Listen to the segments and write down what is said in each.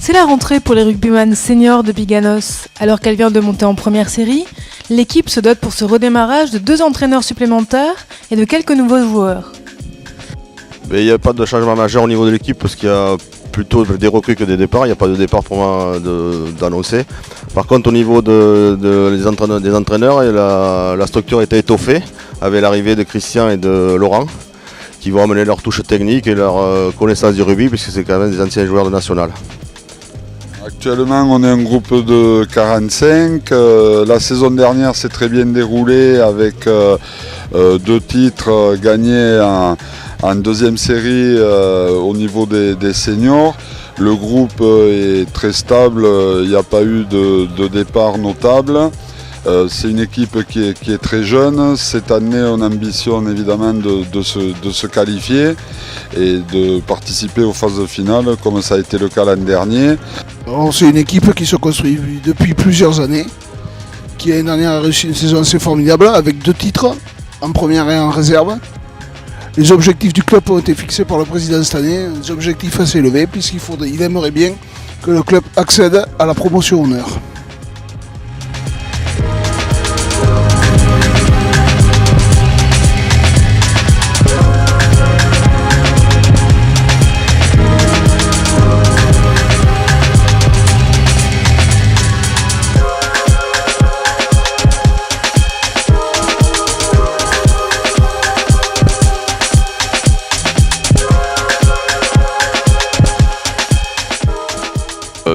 C'est la rentrée pour les rugbyman seniors de Biganos. Alors qu'elle vient de monter en première série, l'équipe se dote pour ce redémarrage de 2 entraîneurs supplémentaires et de quelques nouveaux joueurs. Il n'y a pas de changement majeur au niveau de l'équipe parce qu'il y a plutôt des recrues que des départs. Il n'y a pas de départ pour moi d'annoncer. Par contre, au niveau des entraîneurs, la structure a été étoffée avec l'arrivée de Christian et de Laurent qui vont amener leur touche technique et leur connaissance du rugby puisque c'est quand même des anciens joueurs de national. Actuellement, on est un groupe de 45. La saison dernière s'est très bien déroulée avec 2 titres gagnés en deuxième série au niveau des seniors. Le groupe est très stable, il n'y a pas eu de départ notable. C'est une équipe qui est très jeune. Cette année, on ambitionne évidemment de se qualifier et de participer aux phases finales, comme ça a été le cas l'an dernier. C'est une équipe qui se construit depuis plusieurs années, qui l'année dernière a réussi une saison assez formidable avec 2 titres, en première et en réserve. Les objectifs du club ont été fixés par le président cette année, des objectifs assez élevés, puisqu'il aimerait bien que le club accède à la promotion honneur.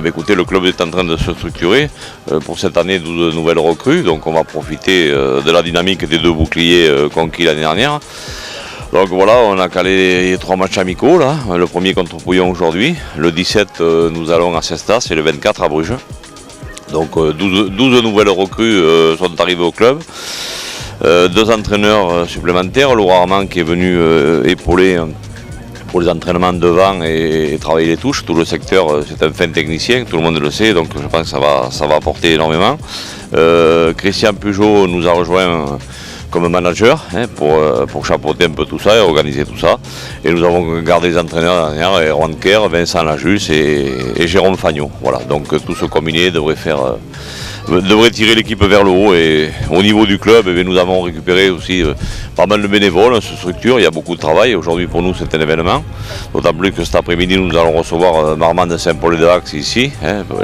Écoutez, le club est en train de se structurer pour cette année, 12 nouvelles recrues, donc on va profiter de la dynamique des 2 boucliers conquis l'année dernière. Donc voilà, on a calé 3 matchs amicaux là, le premier contre Pouillon aujourd'hui, le 17 nous allons à Cestas et le 24 à Bruges. Donc 12 nouvelles recrues sont arrivées au club. 2 entraîneurs supplémentaires, Laurent Armand qui est venu épauler pour les entraînements devant et travailler les touches. Tout le secteur, c'est un fin technicien, tout le monde le sait, donc je pense que ça va apporter énormément. Christian Pujot nous a rejoint comme manager pour chapeauter un peu tout ça et organiser tout ça. Et nous avons gardé les entraîneurs dernière, Erwan Kerr, Vincent Lajus et Jérôme Fagnot. Voilà, donc tout ce combiné devrait tirer l'équipe vers le haut. Et au niveau du club, nous avons récupéré aussi pas mal de bénévoles, cette structure, il y a beaucoup de travail. Aujourd'hui pour nous c'est un événement, d'autant plus que cet après-midi nous allons recevoir Marmande de Saint-Paul-et-de-Vax ici,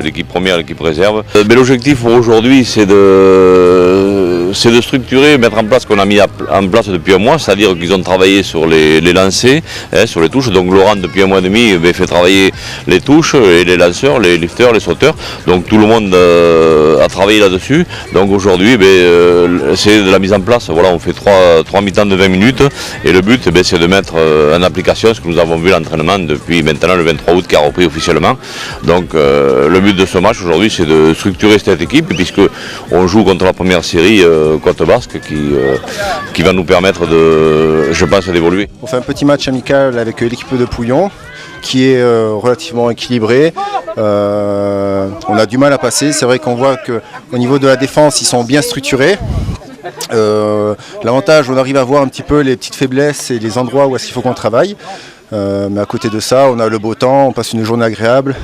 l'équipe première, l'équipe réserve. Mais l'objectif pour aujourd'hui c'est de structurer, mettre en place ce qu'on a mis en place depuis un mois, c'est-à-dire qu'ils ont travaillé sur les lancers, sur les touches. Donc Laurent depuis un mois et demi fait travailler les touches et les lanceurs, les lifters, les sauteurs. Donc tout le monde a travaillé là-dessus. Donc aujourd'hui c'est de la mise en place. Voilà, on fait 3 mi-temps de 20 minutes et le but c'est de mettre en application ce que nous avons vu l'entraînement depuis maintenant le 23 août qui a repris officiellement. Donc le but de ce match aujourd'hui c'est de structurer cette équipe puisque on joue contre la première série Côte Basque qui va nous permettre je pense d'évoluer. On fait un petit match amical avec l'équipe de Pouillon qui est relativement équilibré. On a du mal à passer, c'est vrai qu'on voit qu'au niveau de la défense ils sont bien structurés. L'avantage, on arrive à voir un petit peu les petites faiblesses et les endroits où est-ce qu'il faut qu'on travaille. Mais à côté de ça, on a le beau temps, on passe une journée agréable.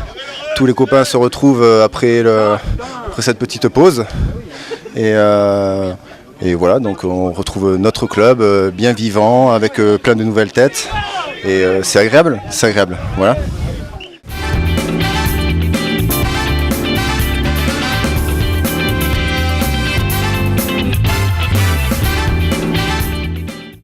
Tous les copains se retrouvent après cette petite pause. Et voilà, donc on retrouve notre club bien vivant, avec plein de nouvelles têtes. Et c'est agréable, voilà.